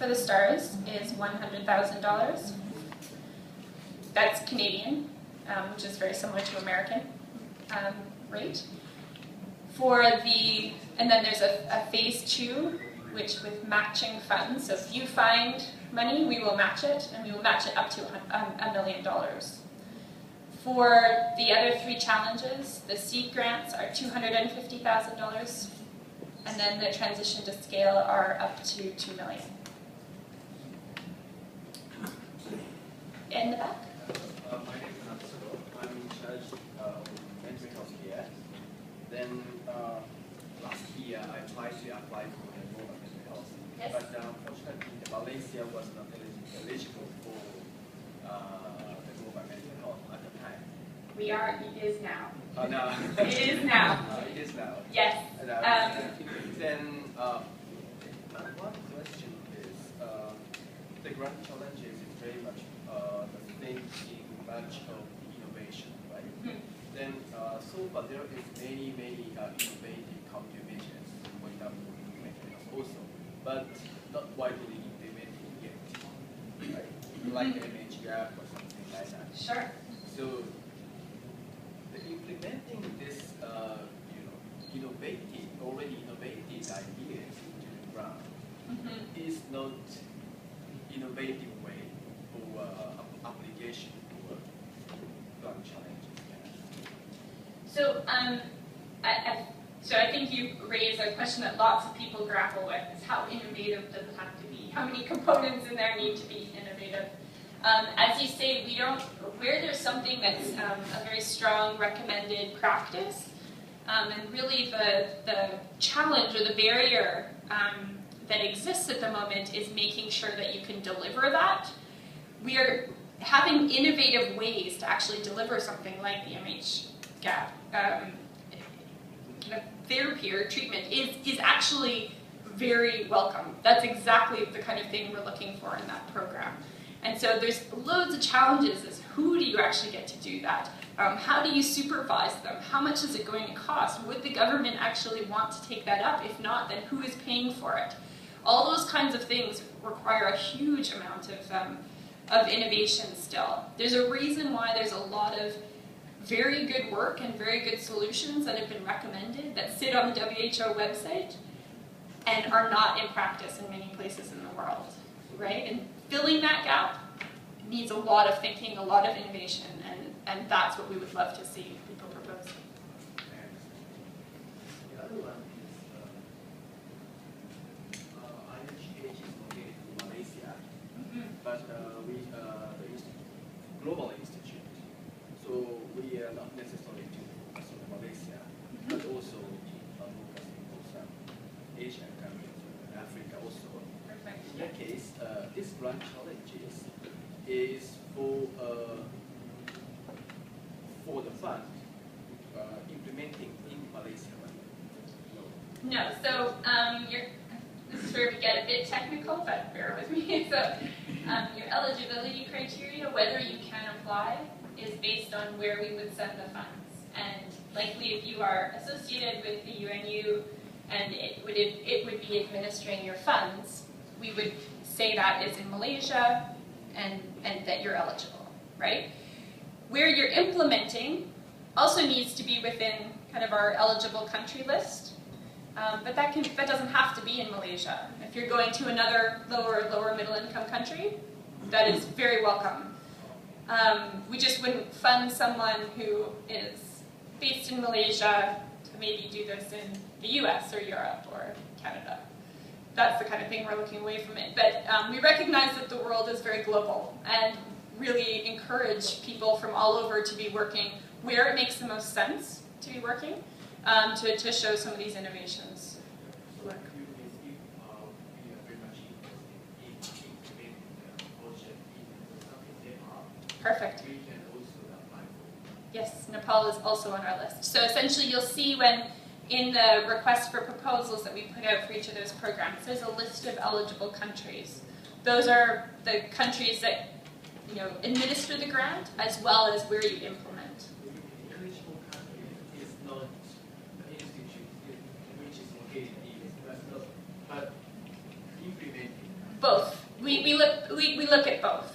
the stars is $100,000. That's Canadian, which is very similar to American rate. And then there's a phase 2, which with matching funds. So if you find money, we will match it, and we will match it up to $1 million. For the other 3 challenges, the seed grants are $250,000, and then the transition to scale are up to $2 million. In the back. My name is Natsuko. I'm in charge of mental health here. Then last year I tried to apply for the global mental health, Yes. but unfortunately Malaysia was not eligible for the global mental health at the time. We are, it is now. Oh no. It is now. It is now. Yes. Then one question is the grand challenges is very much the thinking much of innovation, right? Mm-hmm. Then so far there is many innovative countermeasures when it comes to implementation also, but not widely implemented yet, right? Like UNU-IIGH or something like that. Sure. So implementing this already innovative ideas into the ground is not innovative way for application for grand challenges. So, I think you raise a question that lots of people grapple with: is how innovative does it have to be? How many components in there need to be innovative? As you say, we don't. Where there's something that's a very strong recommended practice, and really the challenge or the barrier that exists at the moment is making sure that you can deliver that. We are having innovative ways to actually deliver something like the UNU-IIGH therapy or treatment is actually very welcome. That's exactly the kind of thing we're looking for in that program. And so there's loads of challenges as who do you actually get to do that? How do you supervise them? How much is it going to cost? Would the government actually want to take that up? If not, then who is paying for it? All those kinds of things require a huge amount of innovation still. There's a reason why there's a lot of very good work and very good solutions that have been recommended that sit on the WHO website and are not in practice in many places in the world, right? And filling that gap needs a lot of thinking, a lot of innovation, and that's what we would love to see people propose. The other one is UNU-IIGH is located in Malaysia, but we the global institute, so we are not necessarily to focus on Malaysia, but also focusing on some Asian countries, Africa also. Perfect. In that case, this grand challenges is for the fund implementing in Malaysia. No, so this is where we get a bit technical, but bear with me. So your eligibility criteria, whether you can apply, is based on where we would send the funds. And likely if you are associated with the UNU and it would be administering your funds, we would say that is in Malaysia and that you're eligible, right? Where you're implementing also needs to be within kind of our eligible country list, but that doesn't have to be in Malaysia. If you're going to another lower middle income country, that is very welcome. We just wouldn't fund someone who is based in Malaysia to maybe do this in the US or Europe or Canada. That's the kind of thing we're looking away from it. But we recognize that the world is very global and really encourage people from all over to be working where it makes the most sense to be working to show some of these innovations. So we are very much interested in implementing the project in something Nepal. Perfect. We can also apply for. Yes, Nepal is also on our list. So essentially you'll see when in the request for proposals that we put out for each of those programs, there's a list of eligible countries. Those are the countries that administer the grant as well as where you implement. The eligible country is not the institute which is located in, but implementing Both. We look at both.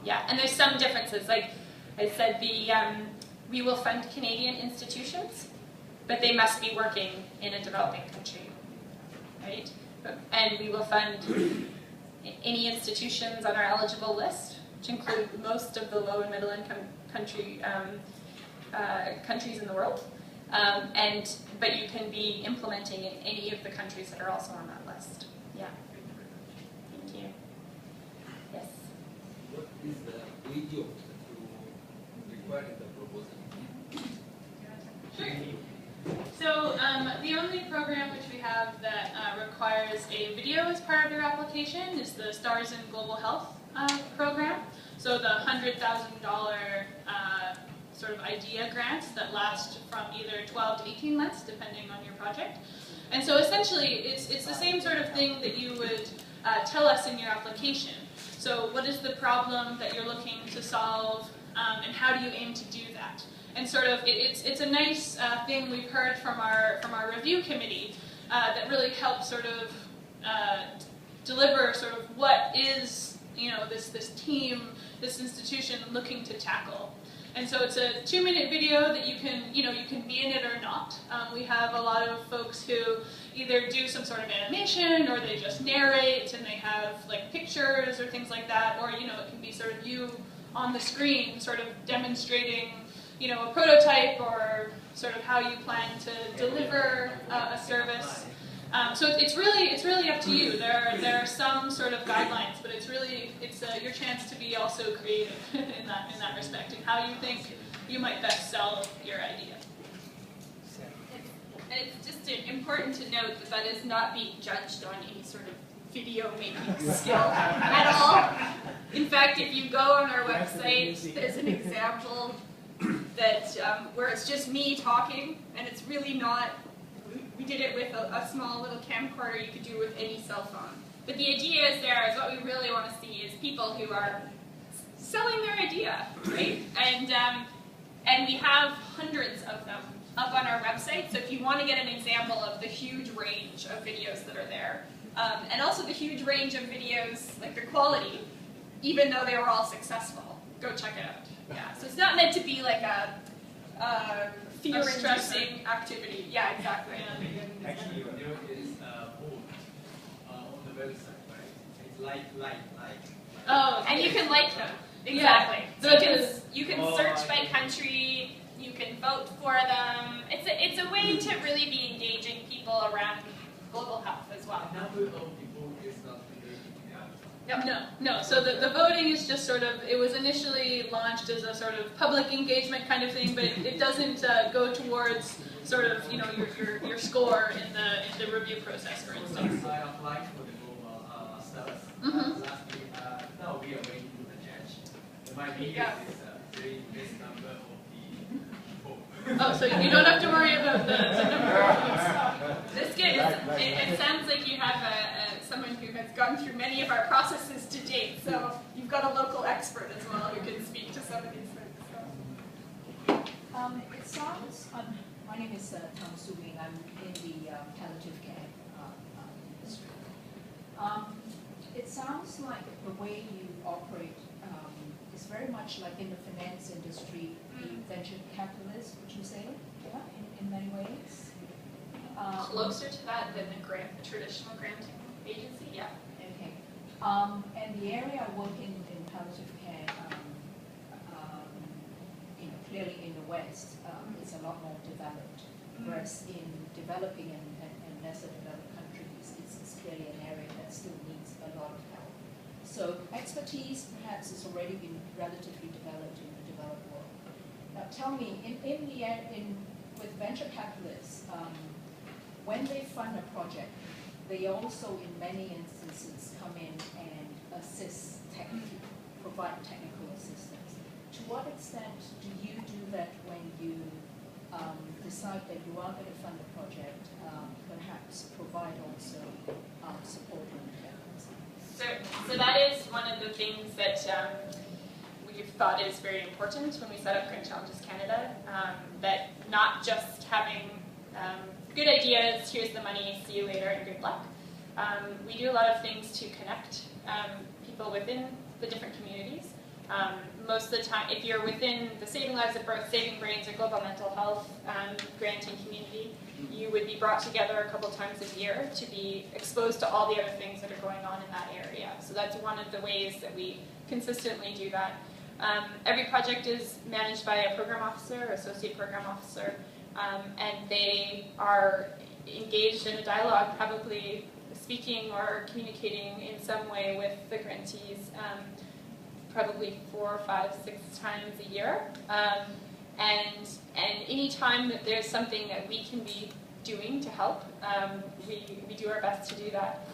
Yeah, and there's some differences. Like I said, we will fund Canadian institutions, but they must be working in a developing country, right? And we will fund any institutions on our eligible list, which include most of the low and middle income countries in the world. But you can be implementing in any of the countries that are also on that list. Yeah. Thank you. Yes. What is the video that you require in the proposal? Sure. So the only program which we have that requires a video as part of your application is the STARS in Global Health program. So the $100,000 sort of idea grants that last from either 12 to 18 months, depending on your project. And so essentially, it's the same sort of thing that you would tell us in your application. So what is the problem that you're looking to solve, and how do you aim to do that? And sort of, it's a nice thing we've heard from our review committee that really helps sort of deliver sort of what is, you know, this team, this institution looking to tackle. And so it's a 2-minute video that you can be in it or not. We have a lot of folks who either do some sort of animation, or they just narrate, and they have like pictures or things like that, or, you know, it can be sort of you on the screen sort of demonstrating, you know, a prototype or sort of how you plan to deliver a service. So it's really up to you. There are some sort of guidelines, but it's your chance to be also creative in that respect, and how you think you might best sell your idea. It's just important to note that is not being judged on any sort of video making skill at all. In fact, if you go on our website, there's an example that where it's just me talking, and it's really not. We did it with a small little camcorder. You could do it with any cell phone. But the idea is what we really want to see is people who are selling their idea, right? And we have hundreds of them up on our website. So if you want to get an example of the huge range of videos that are there, and also the huge range of videos, like the quality, even though they were all successful, go check it out. Yeah. So it's not meant to be like a fear-inducing activity. Yeah, exactly. Actually, there is a board on the website, right? It's like. Oh, and you can like them. Exactly. Yeah. So you can search by country. You can vote for them. It's a way to really be engaging people around global health as well. Number of people is not related to the outcome. No. So the voting is just sort of, it was initially launched as a sort of public engagement kind of thing, but it doesn't go towards sort of, you know, your score in the review process, for instance. I applied for the global status last week. Now we are waiting for the judge. My video is very best number of the vote. Oh, so you don't have to worry about the number of votes. That's good. It sounds like you have someone who has gone through many of our processes to date, so you've got a local expert as well who can speak to some of these things. So. It sounds, my name is Tom Su-Wing. I'm in the palliative care industry. It sounds like the way you operate is very much like in the finance industry, the venture capitalist, would you say? Yeah, in many ways. Closer to that than the traditional granting agency, yeah. Okay. And the area I work in palliative care, clearly in the West, it's a lot more developed. Whereas in developing and lesser developed countries, it's clearly an area that still needs a lot of help. So expertise perhaps has already been relatively developed in the developed world. Now tell me, with venture capitalists, when they fund a project, they also in many instances come in and assist technically, provide technical assistance. To what extent do you do that when you decide that you are going to fund a project, perhaps provide also support on the technical side? So that is one of the things that we've thought is very important when we set up Grant Challanges Canada, that not just having good ideas, here's the money, see you later, and good luck. We do a lot of things to connect people within the different communities. Most of the time, if you're within the Saving Lives at Birth, Saving Brains, or Global Mental Health granting community, you would be brought together a couple times a year to be exposed to all the other things that are going on in that area. So that's one of the ways that we consistently do that. Every project is managed by a program officer or associate program officer, and they are engaged in a dialogue, probably speaking or communicating in some way with the grantees, probably 4, 5, 6 times a year. And any time that there's something that we can be doing to help, we do our best to do that.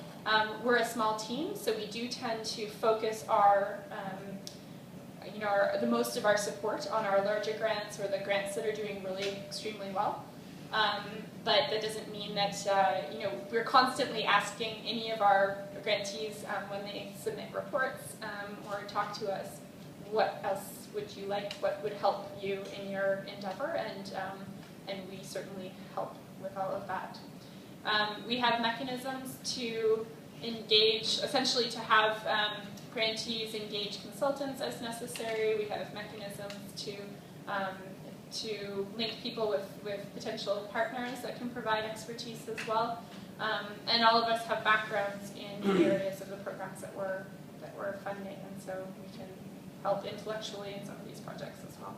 We're a small team, so we do tend to focus the most of our support on our larger grants or the grants that are doing really extremely well. But that doesn't mean that we're constantly asking any of our grantees when they submit reports or talk to us, what else would you like, what would help you in your endeavor, and we certainly help with all of that. We have mechanisms to engage, essentially to have grantees engage consultants as necessary. We have mechanisms to link people with potential partners that can provide expertise as well. And all of us have backgrounds in the areas of the programs that we're funding, and so we can help intellectually in some of these projects as well.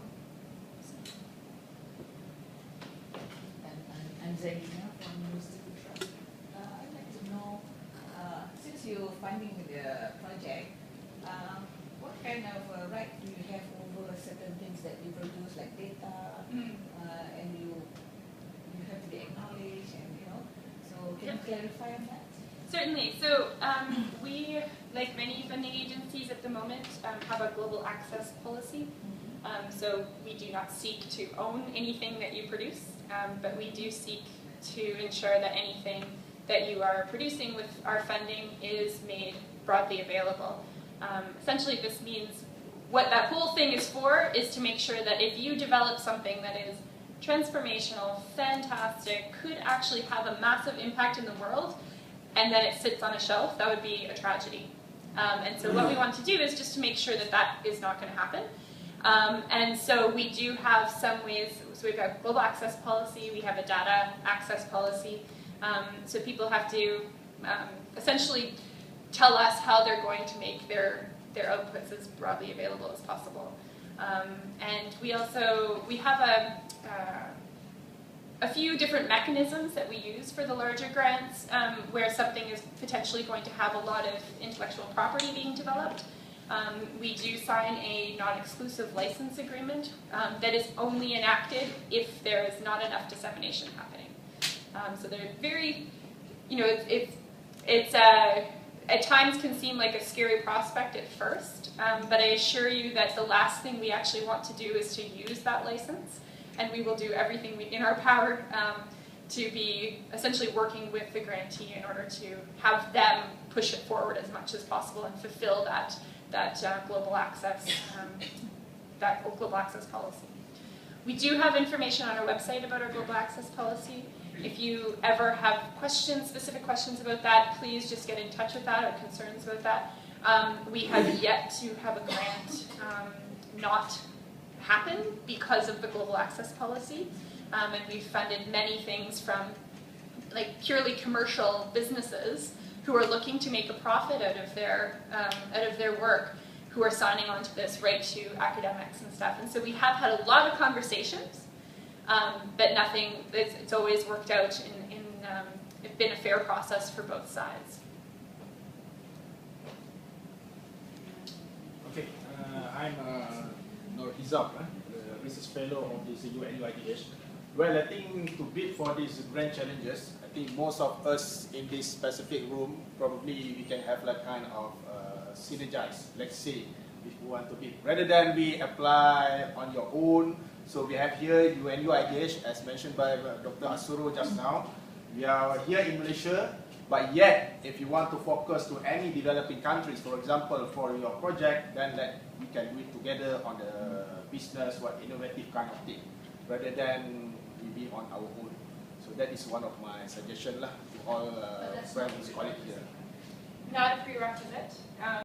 I'm Zaina from University Trust. I'd like to know, since you're funding the project, what kind of right do you have over certain things that you produce, like data, and you have to be acknowledged, and so can you clarify on that? Certainly. So we, like many funding agencies at the moment, have a global access policy. So we do not seek to own anything that you produce, but we do seek to ensure that anything that you are producing with our funding is made broadly available. Essentially, this means what that whole thing is for is to make sure that if you develop something that is transformational, fantastic, could actually have a massive impact in the world, and then it sits on a shelf, that would be a tragedy. And so what we want to do is just to make sure that that is not going to happen. And so we do have some ways, so we've got global access policy, we have a data access policy, so people have to essentially tell us how they're going to make their outputs as broadly available as possible. And we have a few different mechanisms that we use for the larger grants where something is potentially going to have a lot of intellectual property being developed. We do sign a non-exclusive license agreement that is only enacted if there is not enough dissemination happening. So they're very, it's at times can seem like a scary prospect at first, but I assure you that the last thing we actually want to do is to use that license, and we will do everything in our power to be essentially working with the grantee in order to have them push it forward as much as possible and fulfill that global access policy. We do have information on our website about our global access policy. If you ever have questions, specific questions about that, please just get in touch with that or concerns about that. We have yet to have a grant not happen because of the global access policy, and we've funded many things from like purely commercial businesses who are looking to make a profit out of their work, who are signing on to this, right to academics and stuff. And so we have had a lot of conversations, but nothing, it's always worked out it's been a fair process for both sides. Okay, I'm Nur Hizab, the research fellow of this UNU-IIGH. Well, I think to bid for these grand challenges, I think most of us in this specific room, probably we can have like kind of synergize, let's say, if we want to bid. Rather than we apply on your own, so we have here UNU-IIGH, as mentioned by Dr. Asuro just now. We are here in Malaysia, but yet, if you want to focus to any developing countries, for example, for your project, then we can do it together on the business, innovative kind of thing, rather than we be on our own. So that is one of my suggestions to all friends, colleagues here. Not a prerequisite.